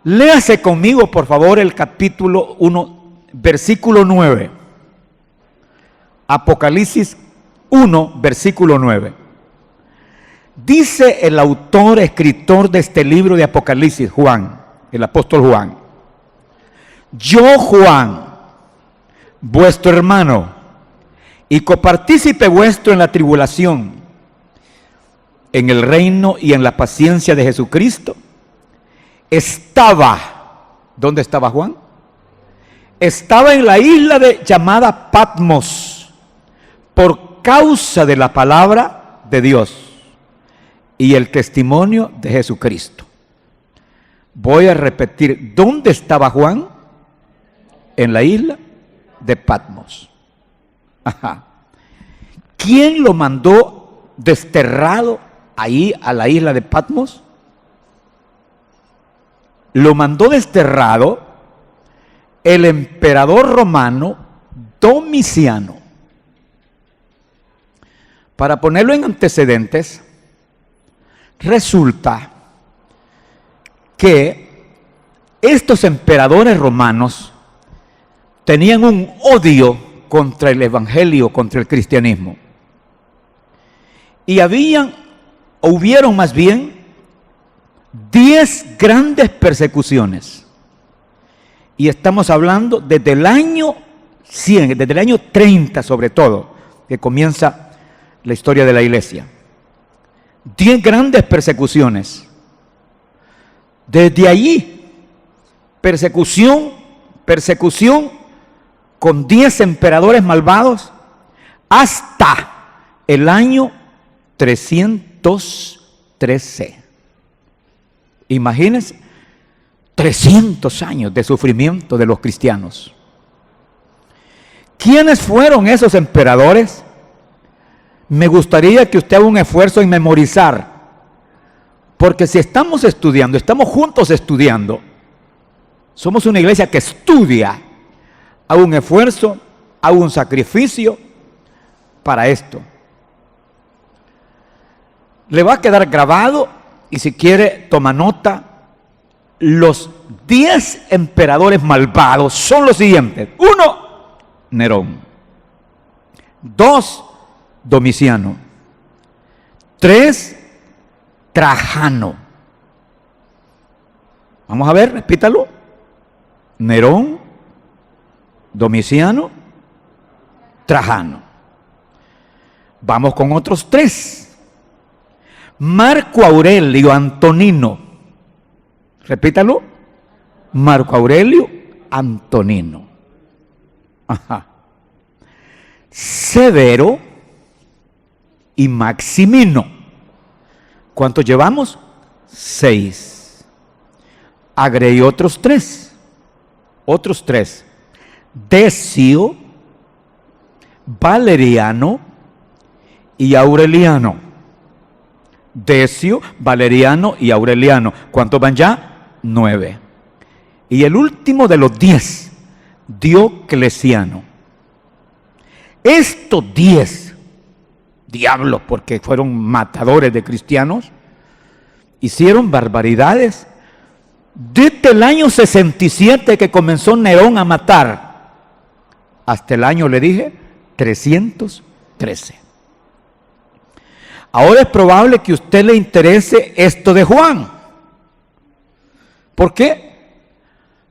Léase conmigo, por favor, el capítulo 1, versículo 9. Apocalipsis 1, versículo 9. Dice el autor, escritor de este libro de Apocalipsis, Juan, el apóstol Juan: yo, Juan, vuestro hermano y copartícipe vuestro en la tribulación, en el reino y en la paciencia de Jesucristo, estaba, ¿dónde estaba Juan? Estaba en la isla llamada Patmos, por causa de la palabra de Dios y el testimonio de Jesucristo. Voy a repetir, ¿dónde estaba Juan? En la isla de Patmos. Ajá. ¿Quién lo mandó desterrado ahí a la isla de Patmos? Lo mandó desterrado el emperador romano Domiciano. Para ponerlo en antecedentes, resulta que estos emperadores romanos tenían un odio contra el evangelio, contra el cristianismo. Y hubieron más bien 10 grandes persecuciones. Y estamos hablando desde el año 100, desde el año 30 sobre todo, que comienza la historia de la iglesia. 10 grandes persecuciones. Desde allí, persecución con 10 emperadores malvados, hasta el año 313. Imagínense, 300 años de sufrimiento de los cristianos. ¿Quiénes fueron esos emperadores? Me gustaría que usted haga un esfuerzo en memorizar, porque si estamos estudiando, estamos juntos estudiando, somos una iglesia que estudia, haga un esfuerzo, haga un sacrificio para esto. Le va a quedar grabado, y si quiere toma nota. Los 10 emperadores malvados son los siguientes: 1, Nerón; 2, Domiciano; 3, Trajano. Vamos a ver, repítalo: Nerón, Domiciano, Trajano. Vamos con otros 3: Marco Aurelio Antonino. Repítalo: Marco Aurelio Antonino. Ajá. Severo y Maximino. ¿Cuántos llevamos? 6. Agregué otros 3. Decio, Valeriano y Aureliano. Decio, Valeriano y Aureliano. ¿Cuántos van ya? 9. Y el último de los 10, Diocleciano. Estos 10 diablos, porque fueron matadores de cristianos, hicieron barbaridades desde el año 67 que comenzó Nerón a matar, hasta el año, le dije, 313. Ahora es probable que a usted le interese esto de Juan. ¿Por qué?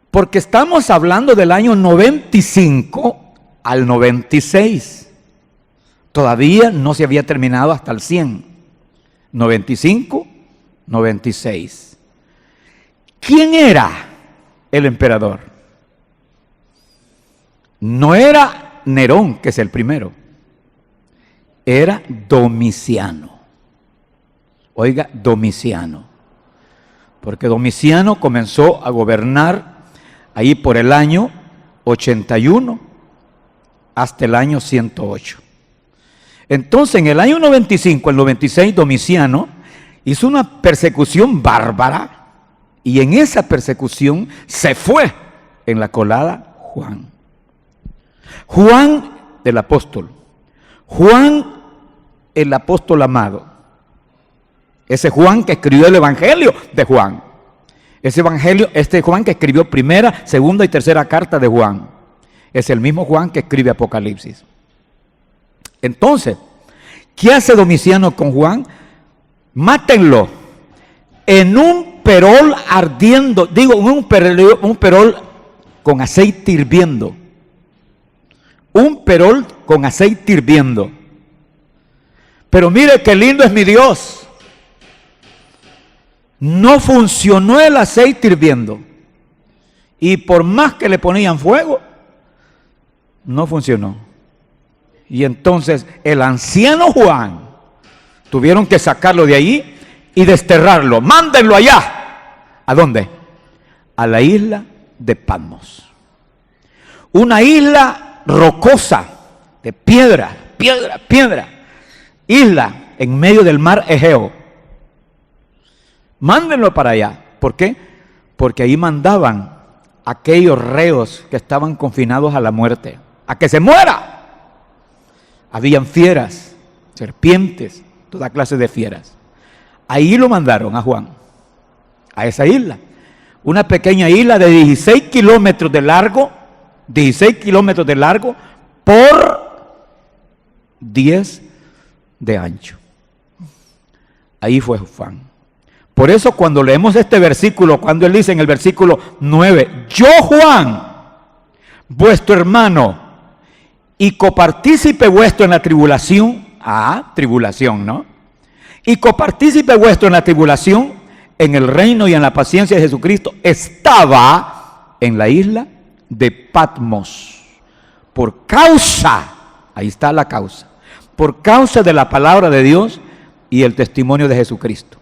Porque estamos hablando del año 95 al 96. Todavía no se había terminado hasta el 100. 95, 96. ¿Quién era el emperador? No era Nerón, que es el primero. Era Domiciano. Oiga, Domiciano. Porque Domiciano comenzó a gobernar ahí por el año 81 hasta el año 108. Entonces, en el año 95 al 96, Domiciano hizo una persecución bárbara, y en esa persecución se fue en la colada Juan. Juan el apóstol. Juan el apóstol amado. Ese Juan que escribió el Evangelio de Juan. Ese evangelio, este Juan que escribió primera, segunda y tercera carta de Juan, es el mismo Juan que escribe Apocalipsis. Entonces, ¿qué hace Domiciano con Juan? Mátenlo en un perol ardiendo, digo, un perol con aceite hirviendo. Un perol con aceite hirviendo. Pero mire qué lindo es mi Dios. No funcionó el aceite hirviendo. Y por más que le ponían fuego, no funcionó. Y entonces el anciano Juan tuvieron que sacarlo de ahí y desterrarlo. Mándenlo allá. ¿A dónde? A la isla de Patmos. Una isla rocosa, de piedra, isla en medio del mar Egeo. Mándenlo para allá. ¿Por qué? Porque ahí mandaban aquellos reos que estaban confinados a la muerte, a que se muera. Habían fieras, serpientes, toda clase de fieras. Ahí lo mandaron a Juan, a esa isla. Una pequeña isla de 16 kilómetros de largo, 16 kilómetros de largo por 10 de ancho. Ahí fue Juan. Por eso cuando leemos este versículo, cuando él dice en el versículo 9, yo Juan, vuestro hermano y copartícipe vuestro en la tribulación, tribulación, ¿no? Y copartícipe vuestro en la tribulación, en el reino y en la paciencia de Jesucristo, estaba en la isla de Patmos, por causa, ahí está la causa, por causa de la palabra de Dios y el testimonio de Jesucristo,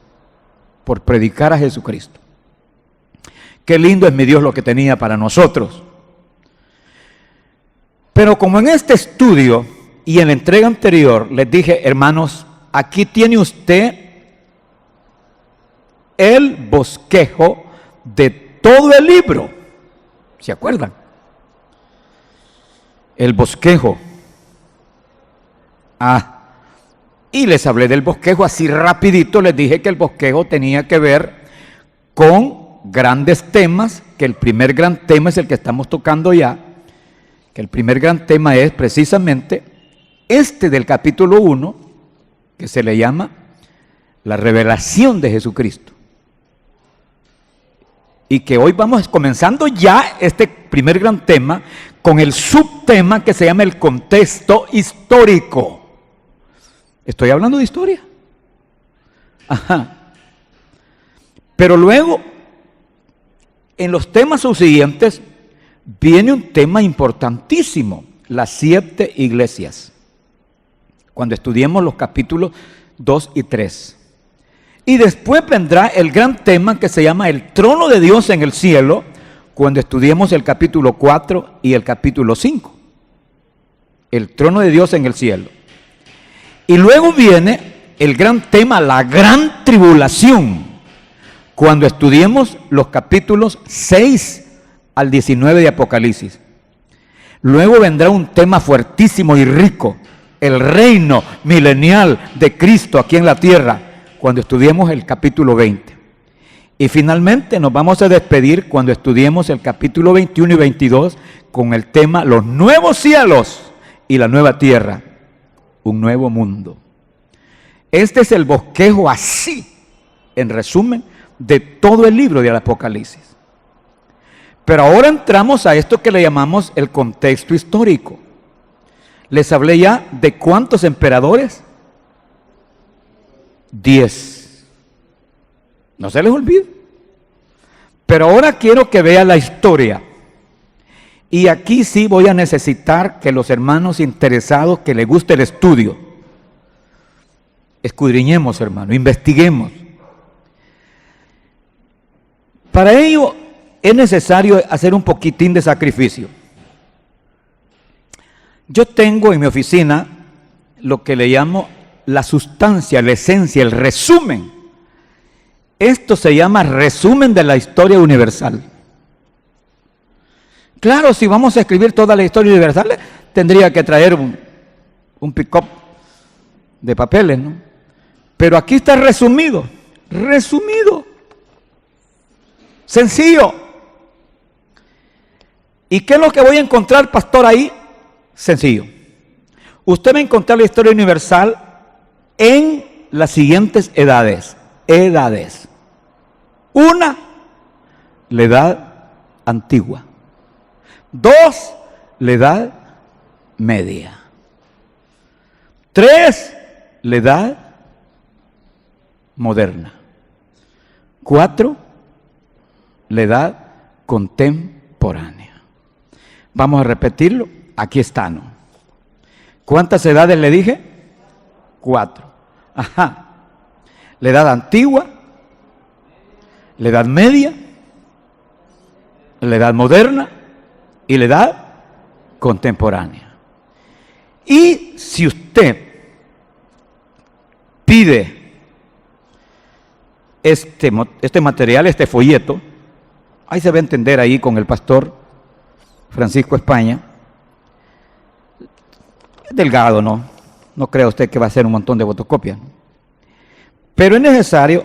por predicar a Jesucristo. Qué lindo es mi Dios lo que tenía para nosotros. Pero como en este estudio y en la entrega anterior les dije, hermanos, aquí tiene usted el bosquejo de todo el libro. ¿Se acuerdan? El bosquejo. Y les hablé del bosquejo así rapidito, les dije que el bosquejo tenía que ver con grandes temas, que el primer gran tema es el que estamos tocando ya, que el primer gran tema es precisamente este del capítulo 1, que se le llama la revelación de Jesucristo. Y que hoy vamos comenzando ya este primer gran tema con el subtema que se llama el contexto histórico. Estoy hablando de historia. Pero luego, en los temas subsiguientes, viene un tema importantísimo, las 7 iglesias. Cuando estudiemos los capítulos 2 y 3. Y después vendrá el gran tema que se llama el trono de Dios en el cielo, cuando estudiemos el capítulo 4 y el capítulo 5. El trono de Dios en el cielo. Y luego viene el gran tema, la gran tribulación, cuando estudiemos los capítulos 6 al 19 de Apocalipsis. Luego vendrá un tema fuertísimo y rico, el reino milenial de Cristo aquí en la tierra, cuando estudiemos el capítulo 20. Y finalmente nos vamos a despedir cuando estudiemos el capítulo 21 y 22 con el tema los nuevos cielos y la nueva tierra, un nuevo mundo. Este es el bosquejo así, en resumen, de todo el libro del Apocalipsis. Pero ahora entramos a esto que le llamamos el contexto histórico. Les hablé ya de ¿cuántos emperadores? 10. No se les olvide. Pero ahora quiero que vea la historia. Y aquí sí voy a necesitar que los hermanos interesados, que les guste el estudio, escudriñemos, hermano, investiguemos. Para ello es necesario hacer un poquitín de sacrificio. Yo tengo en mi oficina lo que le llamo la sustancia, la esencia, el resumen. Esto se llama resumen de la historia universal. Claro, si vamos a escribir toda la historia universal, tendría que traer un pick-up de papeles, ¿no? Pero aquí está resumido, resumido. Sencillo. ¿Y qué es lo que voy a encontrar, pastor, ahí? Sencillo. Usted va a encontrar la historia universal en las siguientes edades. Edades. Una, la edad antigua. Dos, la edad media. Tres, la edad moderna. Cuatro, la edad contemporánea. Vamos a repetirlo. Aquí está, ¿no? ¿Cuántas edades le dije? 4. Ajá. La edad antigua, la edad media, la edad moderna y la edad contemporánea. Y si usted pide este material, este folleto, ahí se va a entender ahí con el pastor Francisco España. Es delgado, ¿no? No crea usted que va a ser un montón de fotocopias, ¿no? Pero es necesario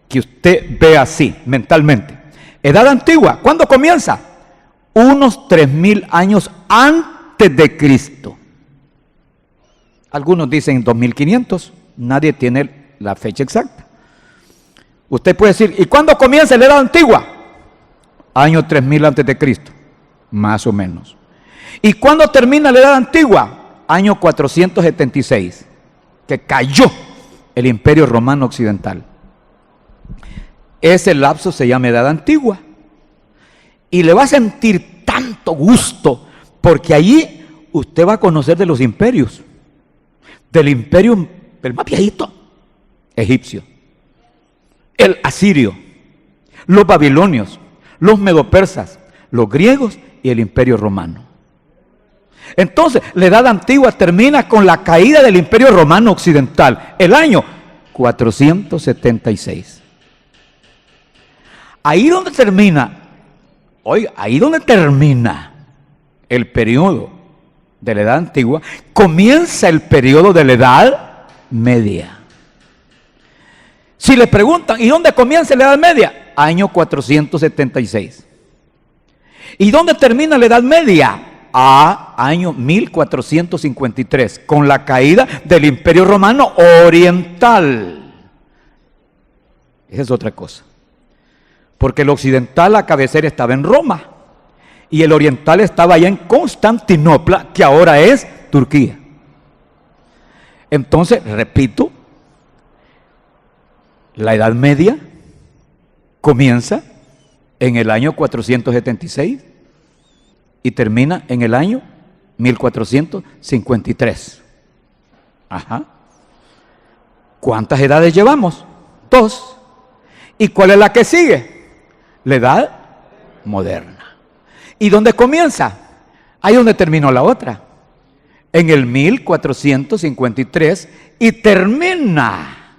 que usted vea así, mentalmente. Edad antigua, ¿cuándo comienza? Unos 3000 años antes de Cristo. Algunos dicen 2500, nadie tiene la fecha exacta. Usted puede decir, ¿y cuándo comienza la edad antigua? Año 3000 antes de Cristo, más o menos. ¿Y cuándo termina la edad antigua? Año 476, que cayó el Imperio Romano Occidental. Ese lapso se llama Edad Antigua. Y le va a sentir tanto gusto, porque allí usted va a conocer de los imperios. Del imperio, el más viejito, egipcio, el asirio, los babilonios, los medopersas, los griegos y el Imperio Romano. Entonces, la Edad Antigua termina con la caída del Imperio Romano Occidental, el año 476. Ahí donde termina, oiga, ahí donde termina el periodo de la Edad Antigua, comienza el periodo de la Edad Media. Si le preguntan, ¿y dónde comienza la Edad Media? Año 476. ¿Y dónde termina la Edad Media? Año 1453, con la caída del Imperio Romano Oriental. Esa es otra cosa. Porque el occidental, la cabecera estaba en Roma, y el oriental estaba allá en Constantinopla, que ahora es Turquía. Entonces, repito, la Edad Media comienza en el año 476 y termina en el año 1453. Ajá. ¿Cuántas edades llevamos? 2. ¿Y cuál es la que sigue? La edad moderna. ¿Y dónde comienza? Ahí donde terminó la otra. En el 1453 y termina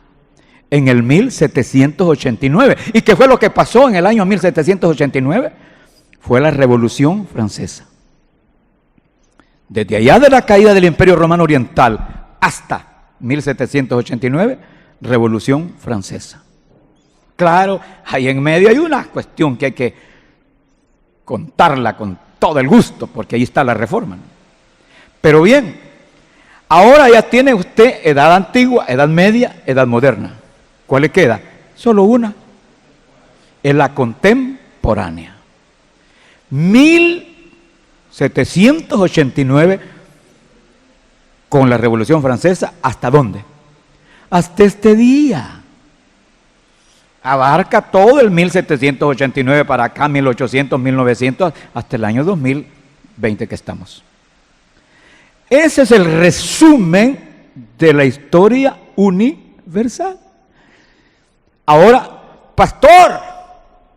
en el 1789. ¿Y qué fue lo que pasó en el año 1789? Fue la Revolución Francesa. Desde allá de la caída del Imperio Romano Oriental hasta 1789, Revolución Francesa. Claro, ahí en medio hay una cuestión que hay que contarla con todo el gusto, porque ahí está la reforma, ¿no? Pero bien, ahora ya tiene usted edad antigua, edad media, edad moderna. ¿Cuál le queda? Solo una. Es la contemporánea. 1789, con la Revolución Francesa, ¿hasta dónde? Hasta este día. Abarca todo el 1789 para acá, 1800, 1900, hasta el año 2020 que estamos. Ese es el resumen de la historia universal. Ahora, pastor,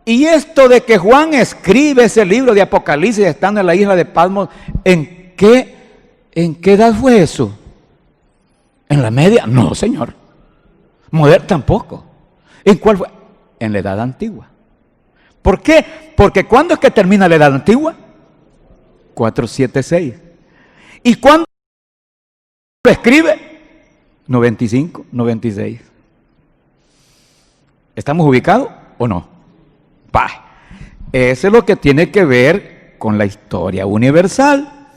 ¿y esto de que Juan escribe ese libro de Apocalipsis estando en la isla de Patmos, ¿en qué edad fue eso? ¿En la media? No, señor. Moderna tampoco. ¿En cuál fue? En la edad antigua. ¿Por qué? Porque ¿cuándo es que termina la edad antigua? 476. ¿Y cuándo lo escribe? 95, 96. ¿Estamos ubicados o no? Eso es lo que tiene que ver con la historia universal.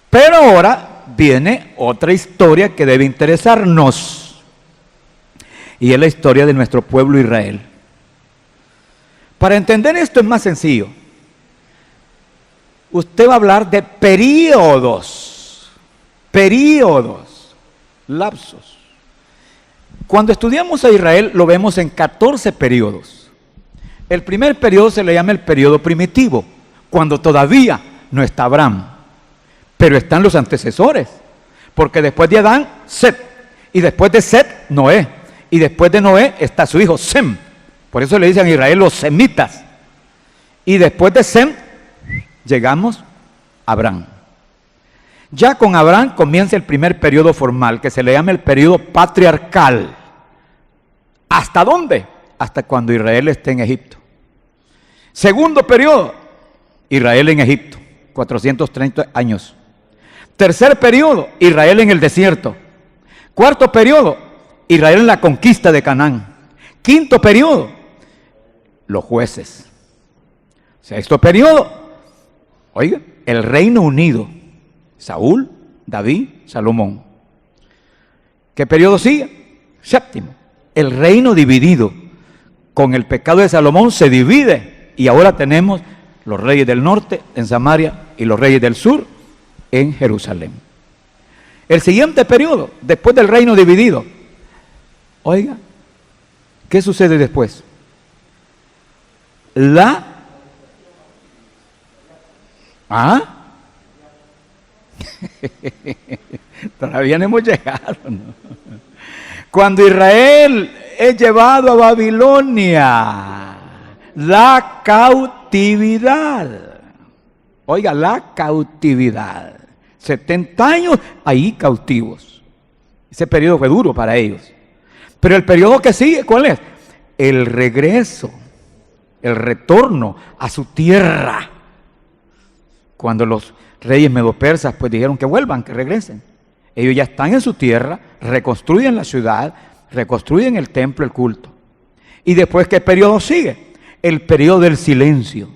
Pero ahora viene otra historia que debe interesarnos, y es la historia de nuestro pueblo Israel. Para entender esto es más sencillo. Usted va a hablar de períodos, lapsos. Cuando estudiamos a Israel lo vemos en 14 periodos. El primer periodo se le llama el periodo primitivo, cuando todavía no está Abraham, pero están los antecesores, porque después de Adán, Set, y después de Set, Noé, y después de Noé está su hijo Sem. Por eso le dicen a Israel los semitas. Y después de Sem llegamos a Abraham. Ya con Abraham comienza el primer periodo formal, que se le llama el periodo patriarcal. ¿Hasta dónde? Hasta cuando Israel esté en Egipto. Segundo periodo, Israel en Egipto, 430 años. Tercer periodo, Israel en el desierto. Cuarto periodo, Israel en la conquista de Canaán. Quinto periodo, los jueces. Sexto periodo, oiga, el Reino Unido. Saúl, David, Salomón. ¿Qué periodo sigue? Séptimo, el reino dividido. Con el pecado de Salomón se divide y ahora tenemos los reyes del norte en Samaria y los reyes del sur en Jerusalén. El siguiente periodo, después del reino dividido, oiga, ¿qué sucede después? Todavía no hemos llegado, ¿no? Cuando Israel es llevado a Babilonia, la cautividad. Oiga, la cautividad. 70 años ahí cautivos. Ese periodo fue duro para ellos. Pero el periodo que sigue, ¿cuál es? El regreso, el retorno a su tierra. Cuando los reyes medopersas pues dijeron que vuelvan, que regresen. Ellos ya están en su tierra, reconstruyen la ciudad, reconstruyen el templo, el culto. Y después, ¿qué periodo sigue? El periodo del silencio.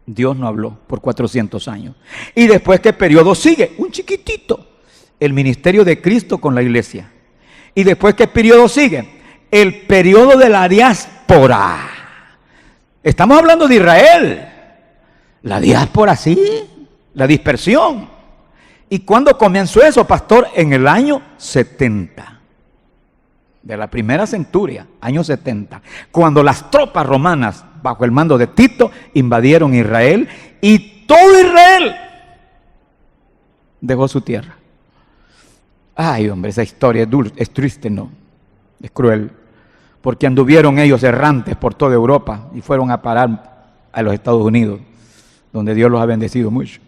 Dios no habló por 400 años. Y después, ¿qué periodo sigue? Un chiquitito. El ministerio de Cristo con la iglesia. Y después, ¿qué periodo sigue? El periodo de la diáspora. Estamos hablando de Israel. La diáspora, sí. La dispersión. ¿Y cuándo comenzó eso, pastor? En el año 70. De la primera centuria, año 70. Cuando las tropas romanas, bajo el mando de Tito, invadieron Israel. Y todo Israel dejó su tierra. Ay, hombre, esa historia es dulce, es triste, ¿no? Es cruel. Porque anduvieron ellos errantes por toda Europa y fueron a parar a los Estados Unidos, donde Dios los ha bendecido mucho.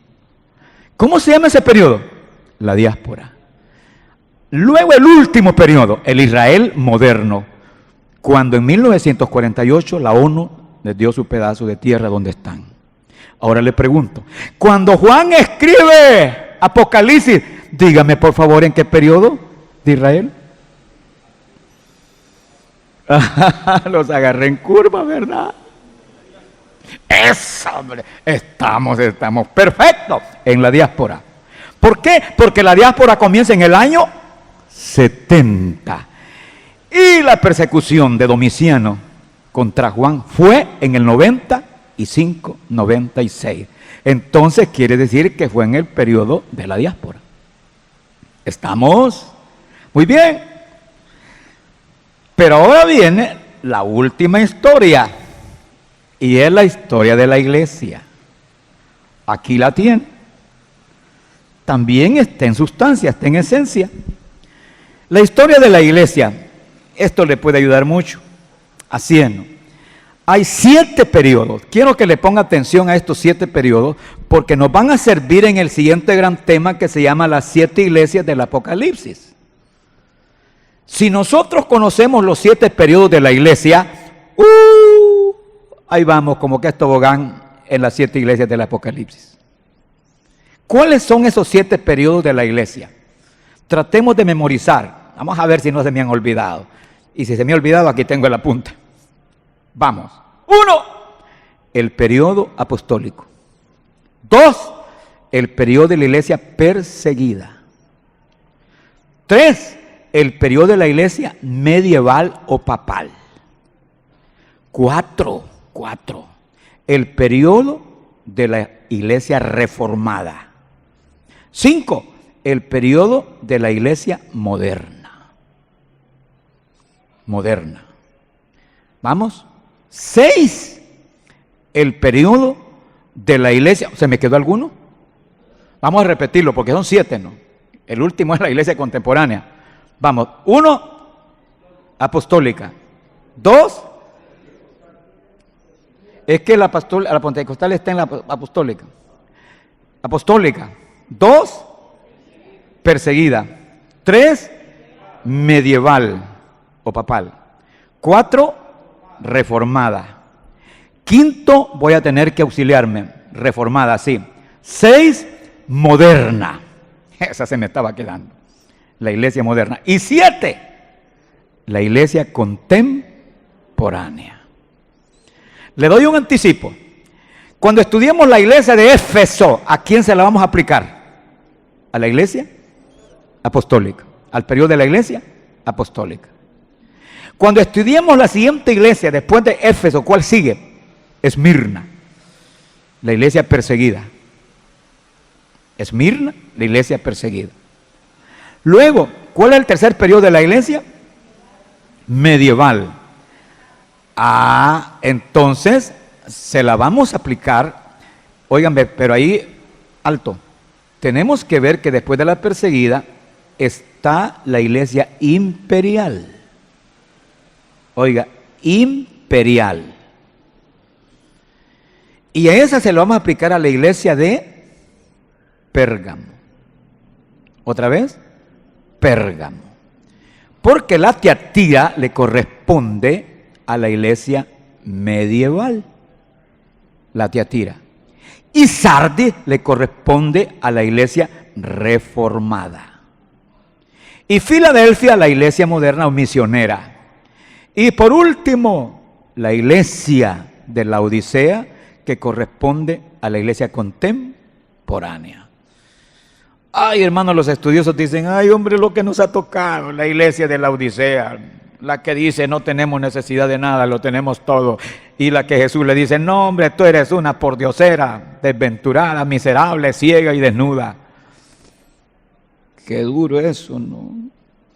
¿Cómo se llama ese periodo? La diáspora. Luego el último periodo, el Israel moderno, cuando en 1948 la ONU les dio su pedazo de tierra donde están. Ahora le pregunto, cuando Juan escribe Apocalipsis, dígame por favor en qué periodo de Israel. Los agarré en curva, ¿verdad? Eso, hombre, estamos perfectos en la diáspora. ¿Por qué? Porque la diáspora comienza en el año 70. Y la persecución de Domiciano contra Juan fue en el 95, 96. Entonces quiere decir que fue en el periodo de la diáspora. ¿Estamos? Muy bien. Pero ahora viene la última historia. Y es la historia de la iglesia. Aquí la tiene. También está en sustancia, está en esencia. La historia de la iglesia, esto le puede ayudar mucho. Haciendo. Hay 7 periodos. Quiero que le ponga atención a estos 7 periodos, porque nos van a servir en el siguiente gran tema que se llama las 7 iglesias del Apocalipsis. Si nosotros conocemos los 7 periodos de la iglesia, ahí vamos como que es tobogán en las 7 iglesias del Apocalipsis. ¿Cuáles son esos 7 periodos de la iglesia? Tratemos de memorizar. Vamos a ver si no se me han olvidado. Y si se me ha olvidado, aquí tengo el apunte. Vamos. 1, el periodo apostólico. 2, el periodo de la iglesia perseguida. 3, el periodo de la iglesia medieval o papal. 4, el periodo de la iglesia reformada. 5, el periodo de la iglesia moderna. Vamos. 6, el periodo de la iglesia. ¿Se me quedó alguno? Vamos a repetirlo porque son 7, ¿no? El último es la iglesia contemporánea. Vamos. 1, apostólica. 2, es que la pentecostal está en la apostólica. 2, perseguida. 3, medieval o papal. 4, reformada. 5, voy a tener que auxiliarme. Reformada, sí. 6, moderna. Esa se me estaba quedando. La iglesia moderna. Y 7, la iglesia contemporánea. Le doy un anticipo. Cuando estudiemos la iglesia de Éfeso, ¿a quién se la vamos a aplicar? ¿A la iglesia apostólica? ¿Al periodo de la iglesia apostólica? Cuando estudiemos la siguiente iglesia después de Éfeso, ¿cuál sigue? Esmirna, la iglesia perseguida. Esmirna, la iglesia perseguida. Luego, ¿cuál es el tercer periodo de la iglesia? Medieval. Entonces se la vamos a aplicar. Óiganme, pero ahí, alto. Tenemos que ver que después de la perseguida está la iglesia imperial. Oiga, imperial. Y a esa se lo vamos a aplicar a la iglesia de Pérgamo. ¿Otra vez? Pérgamo. Porque la Tiatira le corresponde a la iglesia medieval. La Tiatira. Y Sardis le corresponde a la iglesia reformada. Y Filadelfia, la iglesia moderna o misionera. Y por último, la iglesia de la Odisea, que corresponde a la iglesia contemporánea. Ay, hermanos, los estudiosos dicen, ay, hombre, lo que nos ha tocado, la iglesia de la Odisea, la que dice, no tenemos necesidad de nada, lo tenemos todo. Y la que Jesús le dice, no, hombre, tú eres una pordiosera, desventurada, miserable, ciega y desnuda. Qué duro eso, ¿no?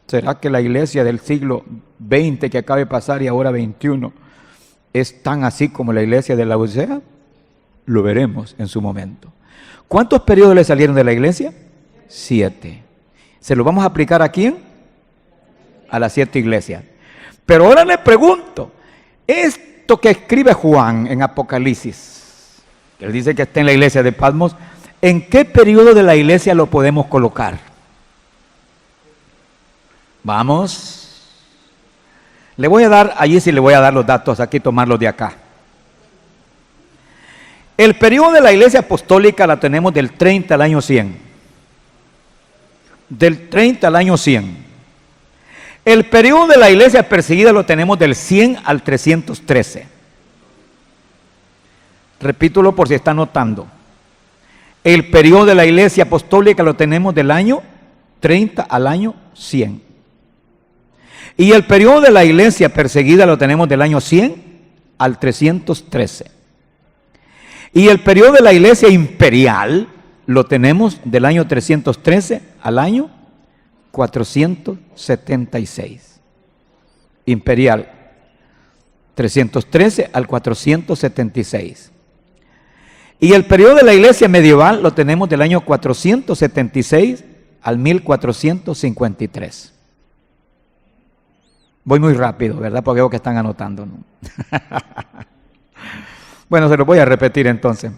¿Será que la iglesia del siglo XX que acaba de pasar y ahora XXI es tan así como la iglesia de la Odisea? Lo veremos en su momento. ¿Cuántos periodos le salieron de la iglesia? 7. ¿Se lo vamos a aplicar a quién? A las 7 iglesias. Pero ahora le pregunto, esto que escribe Juan en Apocalipsis, que él dice que está en la iglesia de Patmos, ¿en qué periodo de la iglesia lo podemos colocar? Vamos. Le voy a dar, allí sí le voy a dar los datos, aquí tomarlos de acá. El periodo de la iglesia apostólica la tenemos del 30 al año 100. Del 30 al año 100. El periodo de la iglesia perseguida lo tenemos del 100 al 313. Repítelo por si está notando. El periodo de la iglesia apostólica lo tenemos del año 30 al año 100. Y el periodo de la iglesia perseguida lo tenemos del año 100 al 313. Y el periodo de la iglesia imperial lo tenemos del año 313 al año 476. Imperial, 313 al 476. Y el periodo de la iglesia medieval lo tenemos del año 476 al 1453. Voy muy rápido, ¿verdad? Porque veo que están anotando, ¿no? Bueno, se lo voy a repetir entonces.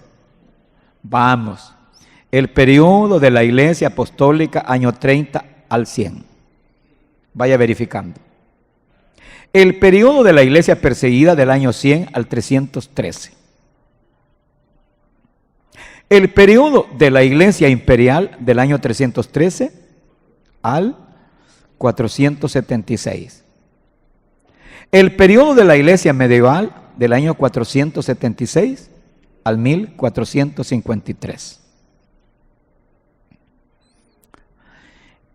Vamos. El periodo de la iglesia apostólica, año 30 al 100. Vaya verificando. El periodo de la iglesia perseguida del año 100 al 313. El periodo de la iglesia imperial del año 313 al 476. El periodo de la iglesia medieval del año 476 al 1453.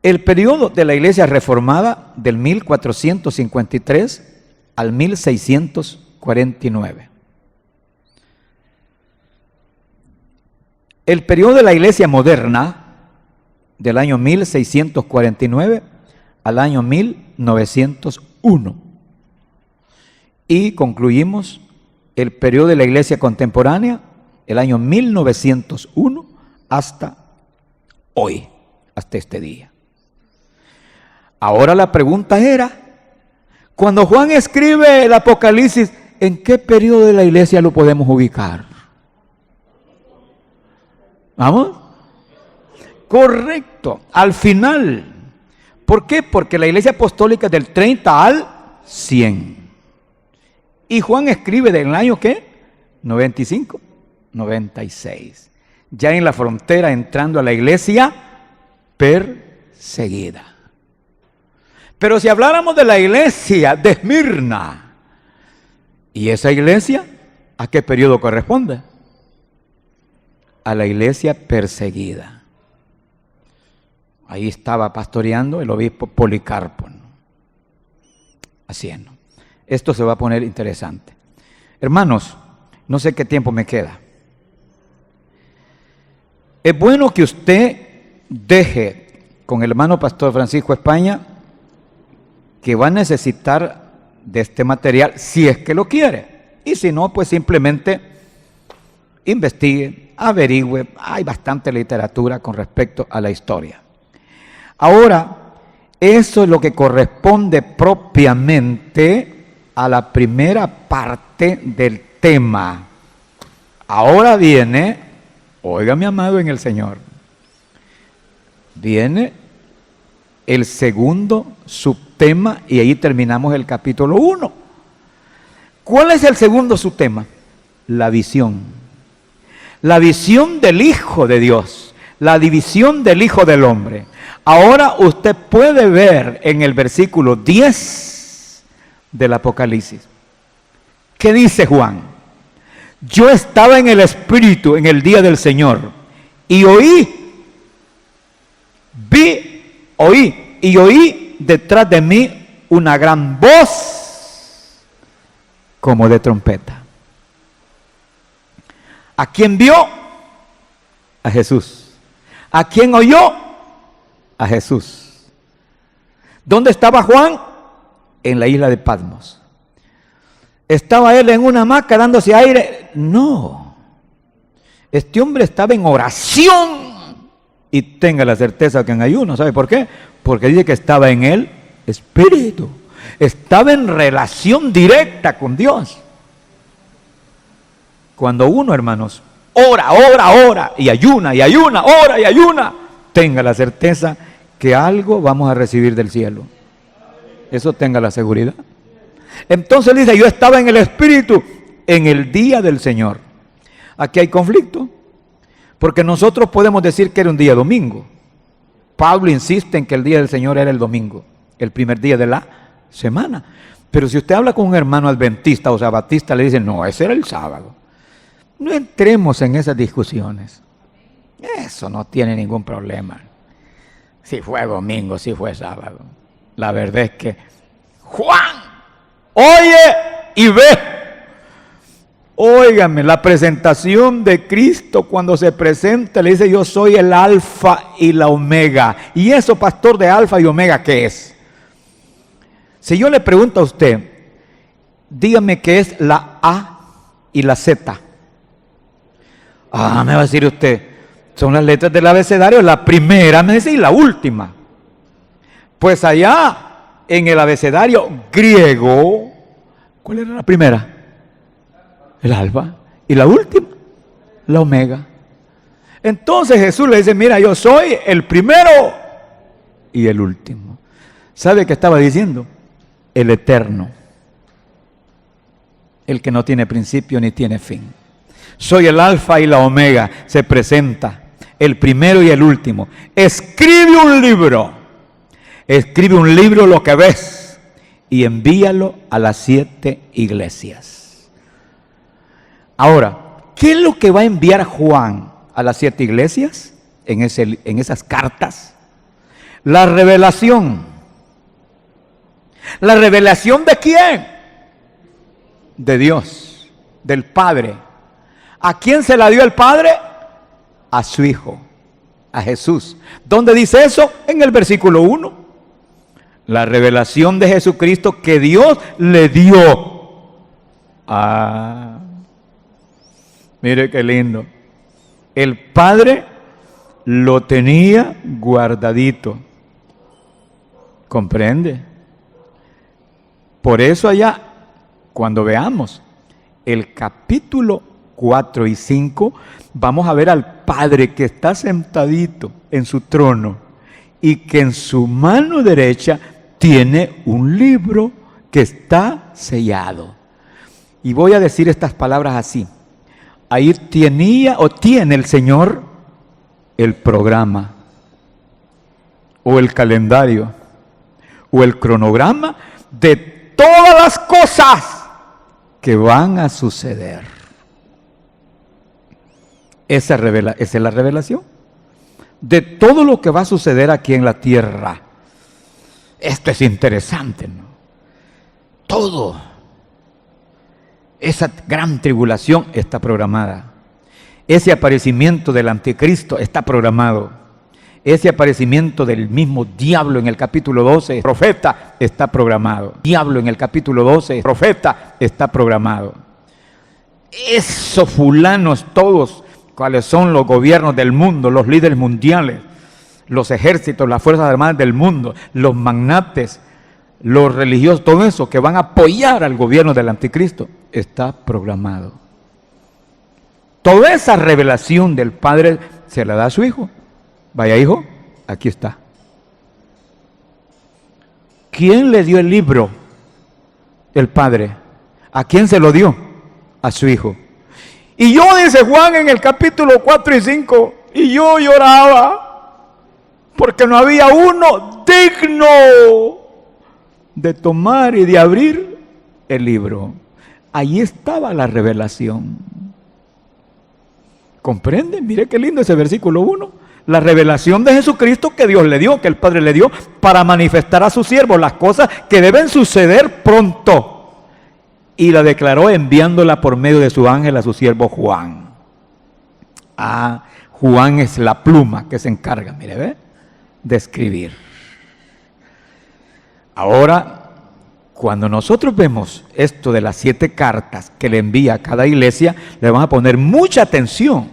El periodo de la Iglesia Reformada del 1453 al 1649. El periodo de la Iglesia Moderna del año 1649 al año 1901. Y concluimos el periodo de la Iglesia Contemporánea, el año 1901 hasta hoy, hasta este día. Ahora la pregunta era, cuando Juan escribe el Apocalipsis, ¿en qué periodo de la Iglesia lo podemos ubicar? ¿Vamos? Correcto, al final. ¿Por qué? Porque la Iglesia Apostólica es del 30 al 100. Y Juan escribe del año ¿qué? 95, 96. Ya en la frontera entrando a la iglesia perseguida. Pero si habláramos de la iglesia de Esmirna, ¿y esa iglesia a qué periodo corresponde? A la iglesia perseguida. Ahí estaba pastoreando el obispo Policarpo, ¿no? Haciendo. Esto se va a poner interesante. Hermanos, no sé qué tiempo me queda. Es bueno que usted deje con el hermano pastor Francisco España, que va a necesitar de este material si es que lo quiere. Y si no, pues simplemente investigue, averigüe. Hay bastante literatura con respecto a la historia. Ahora, eso es lo que corresponde propiamente a la primera parte del tema. Ahora viene, oiga mi amado en el Señor, viene el segundo subtema y ahí terminamos el capítulo 1. ¿Cuál es el segundo subtema? La visión. La visión del Hijo de Dios, la división del Hijo del Hombre. Ahora usted puede ver en el versículo 10 del Apocalipsis. ¿Qué dice Juan? Yo estaba en el Espíritu en el día del Señor y oí detrás de mí una gran voz como de trompeta. ¿A quién vio? A Jesús. ¿A quién oyó? A Jesús. ¿Dónde estaba Juan? En la isla de Patmos. ¿Estaba él en una hamaca dándose aire? No. Este hombre estaba en oración. Y tenga la certeza que en ayuno. ¿Sabe por qué? Porque dice que estaba en el Espíritu. Estaba en relación directa con Dios. Cuando uno, hermanos, ora y ayuna, ora y ayuna, tenga la certeza que algo vamos a recibir del cielo. Eso tenga la seguridad. Entonces dice, yo estaba en el Espíritu en el día del Señor. Aquí hay conflicto, porque nosotros podemos decir que era un día domingo. Pablo insiste en que el día del Señor era el domingo, el primer día de la semana. Pero si usted habla con un hermano adventista o sabatista, le dicen, no, ese era el sábado. No entremos en esas discusiones. Eso no tiene ningún problema. Si fue domingo, si fue sábado. La verdad es que Juan oye y ve. Óigame, la presentación de Cristo cuando se presenta le dice, yo soy el alfa y la omega. ¿Y eso, pastor, de alfa y omega qué es? Si yo le pregunto a usted, dígame qué es la A y la Z. Me va a decir usted, son las letras del abecedario, la primera, me dice, y la última. Pues allá en el abecedario griego, ¿cuál era la primera? El alfa. ¿Y la última? La omega. Entonces Jesús le dice, mira, yo soy el primero y el último. ¿Sabe qué estaba diciendo? El eterno. El que no tiene principio ni tiene fin. Soy el alfa y la omega. Se presenta el primero y el último. Escribe un libro. Escribe un libro lo que ves y envíalo a las 7 iglesias. Ahora, ¿qué es lo que va a enviar Juan a las 7 iglesias en esas cartas? La revelación. ¿La revelación de quién? De Dios, del Padre. ¿A quién se la dio el Padre? A su Hijo, a Jesús. ¿Dónde dice eso? En el versículo 1. La revelación de Jesucristo que Dios le dio. Mire qué lindo. El Padre lo tenía guardadito. ¿Comprende? Por eso allá, cuando veamos el capítulo 4 y 5, vamos a ver al Padre que está sentadito en su trono y que en su mano derecha tiene un libro que está sellado. Y voy a decir estas palabras así. Ahí tenía o tiene el Señor el programa o el calendario o el cronograma de todas las cosas que van a suceder. Esa es la revelación de todo lo que va a suceder aquí en la tierra. Esto es interesante, ¿no? Todo. Esa gran tribulación está programada. Ese aparecimiento del anticristo está programado. Ese aparecimiento del mismo diablo en el capítulo 12, profeta, está programado. Diablo en el capítulo 12, profeta, está programado. Esos fulanos todos, cuáles son los gobiernos del mundo, los líderes mundiales, los ejércitos, las fuerzas armadas del mundo, los magnates, los religiosos, todo eso que van a apoyar al gobierno del anticristo, está programado. Toda esa revelación del Padre se la da a su Hijo. Vaya, hijo, aquí está. ¿Quién le dio el libro? El Padre. ¿A quién se lo dio? A su Hijo. Y yo, dice Juan en el capítulo 4 y 5, y yo lloraba porque no había uno digno de tomar y de abrir el libro. Ahí estaba la revelación. ¿Comprenden? Mire qué lindo ese versículo 1. La revelación de Jesucristo que Dios le dio, que el Padre le dio, para manifestar a sus siervos las cosas que deben suceder pronto. Y la declaró enviándola por medio de su ángel a su siervo Juan. Juan es la pluma que se encarga, mire, ¿ve? De escribir. Ahora, cuando nosotros vemos esto de las 7 cartas que le envía a cada iglesia, le vamos a poner mucha atención,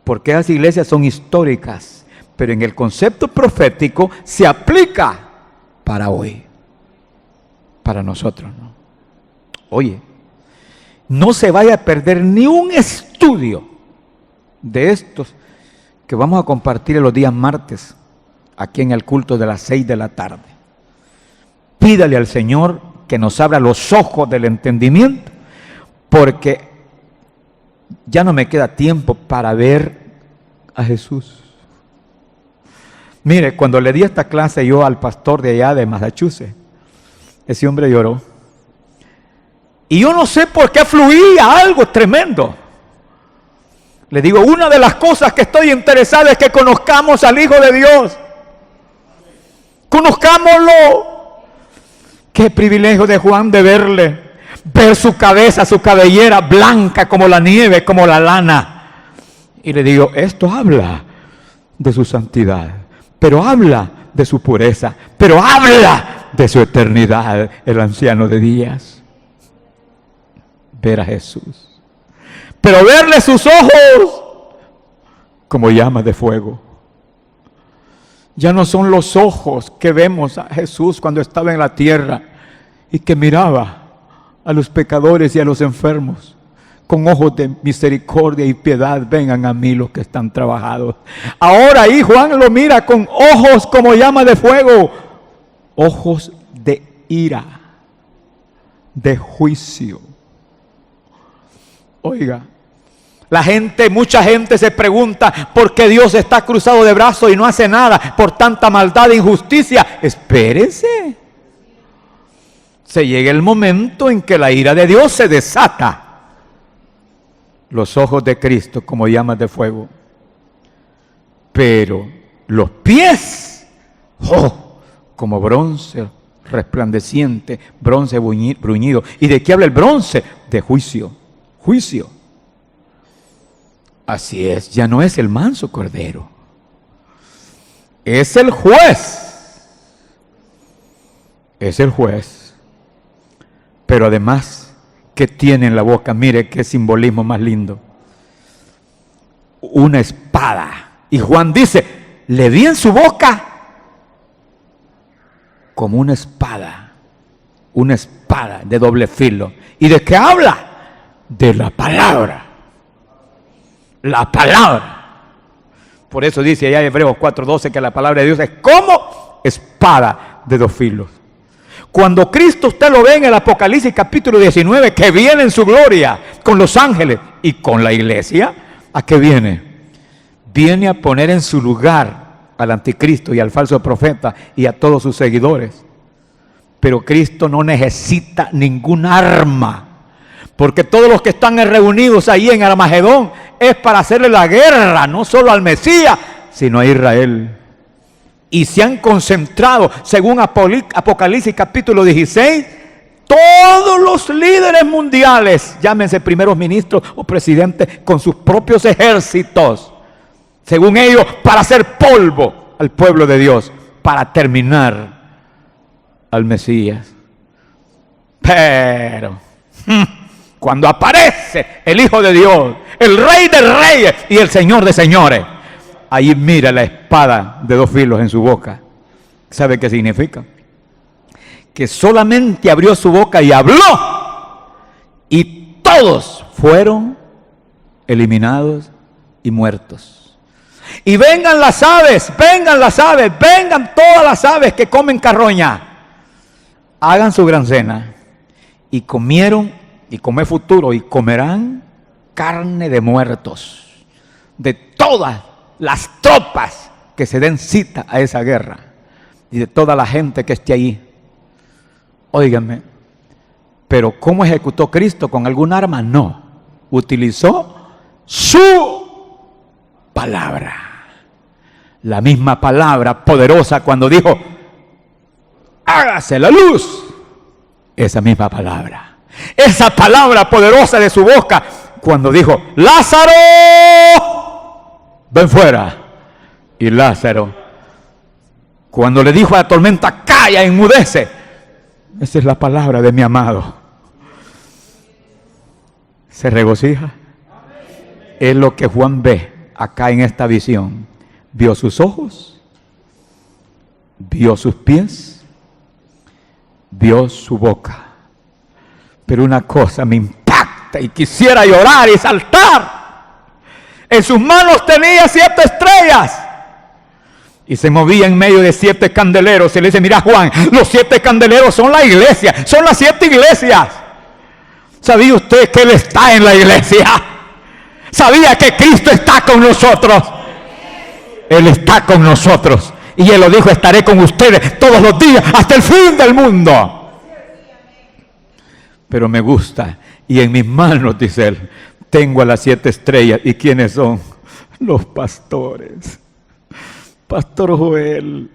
porque esas iglesias son históricas, pero en el concepto profético se aplica para hoy, para nosotros, ¿no? Oye, no se vaya a perder ni un estudio de estos que vamos a compartir en los días martes, aquí en el culto de las 6 de la tarde. Pídale al Señor que nos abra los ojos del entendimiento, porque ya no me queda tiempo para ver a Jesús. Mire, cuando le di esta clase yo al pastor de allá de Massachusetts, ese hombre lloró. Y yo no sé por qué fluía algo tremendo. Le digo, una de las cosas que estoy interesado es que conozcamos al Hijo de Dios. Conozcámoslo. Qué privilegio de Juan de verle, ver su cabeza, su cabellera blanca como la nieve, como la lana. Y le digo, esto habla de su santidad, pero habla de su pureza, pero habla de su eternidad, el anciano de días. Ver a Jesús, pero verle sus ojos como llamas de fuego. Ya no son los ojos que vemos a Jesús cuando estaba en la tierra y que miraba a los pecadores y a los enfermos con ojos de misericordia y piedad. Vengan a mí los que están trabajados. Ahora ahí Juan lo mira con ojos como llama de fuego, ojos de ira, de juicio. Oiga, mucha gente se pregunta por qué Dios está cruzado de brazos y no hace nada por tanta maldad e injusticia. Espérese. Se llega el momento en que la ira de Dios se desata. los ojos de Cristo como llamas de fuego, pero los pies, como bronce resplandeciente, bronce bruñido. ¿Y de qué habla el bronce? De juicio, juicio. Así es, ya no es el manso cordero, es el juez, es el juez. Pero además, ¿qué tiene en la boca? Mire qué simbolismo más lindo. Una espada. Y Juan dice, le vi en su boca como una espada de doble filo. ¿Y de qué habla? De la palabra. La palabra. Por eso dice allá en Hebreos 4:12 que la palabra de Dios es como espada de dos filos. Cuando Cristo usted lo ve en el Apocalipsis capítulo 19, que viene en su gloria con los ángeles y con la iglesia, ¿a qué viene? Viene a poner en su lugar al anticristo y al falso profeta y a todos sus seguidores. Pero Cristo no necesita ningún arma, porque todos los que están reunidos ahí en Armagedón es para hacerle la guerra, no solo al Mesías, sino a Israel. Y se han concentrado, según Apocalipsis capítulo 16, todos los líderes mundiales, llámense primeros ministros o presidentes, con sus propios ejércitos, según ellos, para hacer polvo al pueblo de Dios, para terminar al Mesías. Pero cuando aparece el Hijo de Dios, el Rey de Reyes y el Señor de Señores, ahí mira la espada de dos filos en su boca. ¿Sabe qué significa? Que solamente abrió su boca y habló, y todos fueron eliminados y muertos. Y vengan las aves, vengan todas las aves que comen carroña. Hagan su gran cena. Y comieron, y comer futuro, y comerán carne de muertos, de todas las tropas que se den cita a esa guerra, y de toda la gente que esté ahí. Óiganme, pero ¿cómo ejecutó Cristo? ¿Con algún arma? No, utilizó su palabra, la misma palabra poderosa cuando dijo, hágase la luz. Esa misma palabra, esa palabra poderosa de su boca cuando dijo, Lázaro, ven fuera. Y Lázaro, cuando le dijo a la tormenta, calla, enmudece. Esa es la palabra de mi amado. ¿Se regocija? Es lo que Juan ve acá en esta visión. Vio sus ojos, vio sus pies, vio su boca. Pero una cosa me impacta y quisiera llorar y saltar. En sus manos tenía 7 estrellas y se movía en medio de 7 candeleros. Se le dice, mira Juan, los 7 candeleros son la iglesia, son las 7 iglesias. ¿Sabía usted que Él está en la iglesia? ¿Sabía que Cristo está con nosotros? Él está con nosotros. Y Él lo dijo, estaré con ustedes todos los días hasta el fin del mundo. Pero me gusta, y en mis manos, dice Él, tengo a las 7 estrellas. ¿Y quiénes son? Los pastores. Pastor Joel,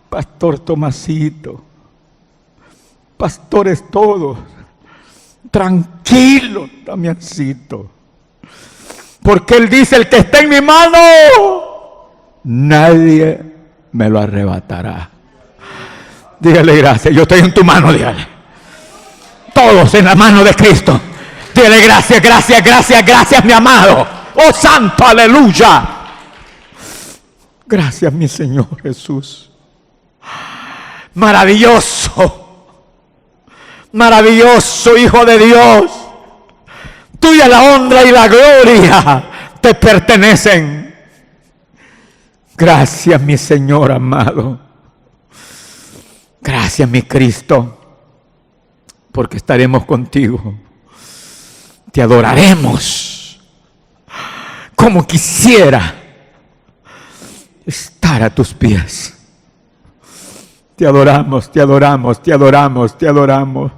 Pastor Tomasito, pastores todos. Tranquilo, Damiancito. Porque Él dice, el que está en mi mano, nadie me lo arrebatará. Dígale gracias, yo estoy en tu mano, dígale. Todos en la mano de Cristo. Dígale gracias, gracias, gracias, gracias, mi amado. Oh santo, aleluya. Gracias, mi Señor Jesús. Maravilloso, maravilloso Hijo de Dios. Tuya la honra y la gloria te pertenecen. Gracias, mi Señor amado. Gracias, mi Cristo, porque estaremos contigo. Te adoraremos como quisiera estar a tus pies. Te adoramos, te adoramos, te adoramos, te adoramos.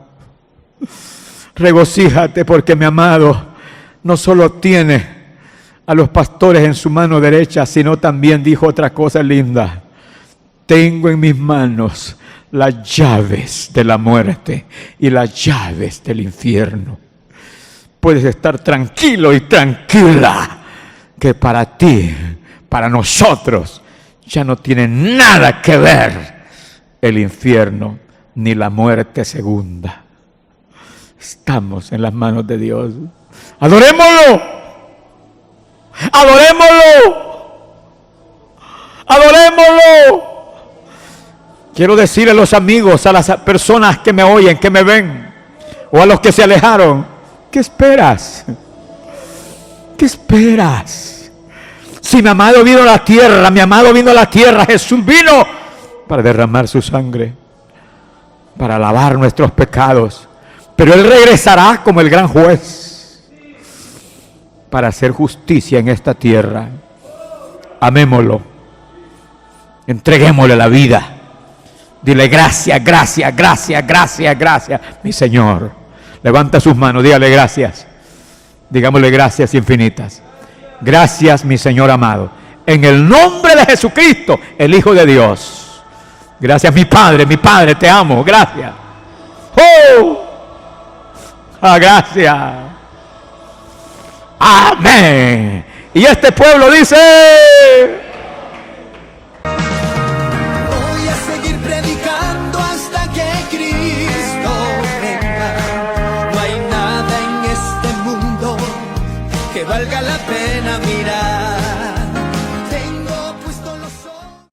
Regocíjate porque mi amado no solo tiene a los pastores en su mano derecha, sino también dijo otra cosa linda: tengo en mis manos las llaves de la muerte y las llaves del infierno. Puedes estar tranquilo y tranquila que para ti, para nosotros, ya no tiene nada que ver el infierno ni la muerte segunda. Estamos en las manos de Dios. ¡Adorémoslo! ¡Adorémoslo! ¡Adorémoslo! Quiero decirle a los amigos, a las personas que me oyen, que me ven, o a los que se alejaron: ¿qué esperas? ¿Qué esperas? Si mi amado vino a la tierra, mi amado vino a la tierra, Jesús vino para derramar su sangre, para lavar nuestros pecados. Pero Él regresará como el gran juez para hacer justicia en esta tierra. Amémoslo. Entreguémosle la vida. Dile: gracias, gracias, gracias, gracias, gracias, mi Señor. Levanta sus manos, dígale gracias. Digámosle gracias infinitas. Gracias, mi Señor amado. En el nombre de Jesucristo, el Hijo de Dios. Gracias, mi Padre, te amo. Gracias. ¡Oh! Gracias. Amén. Y este pueblo dice: voy a seguir predicando hasta que Cristo venga. No hay nada en este mundo que valga la pena mirar.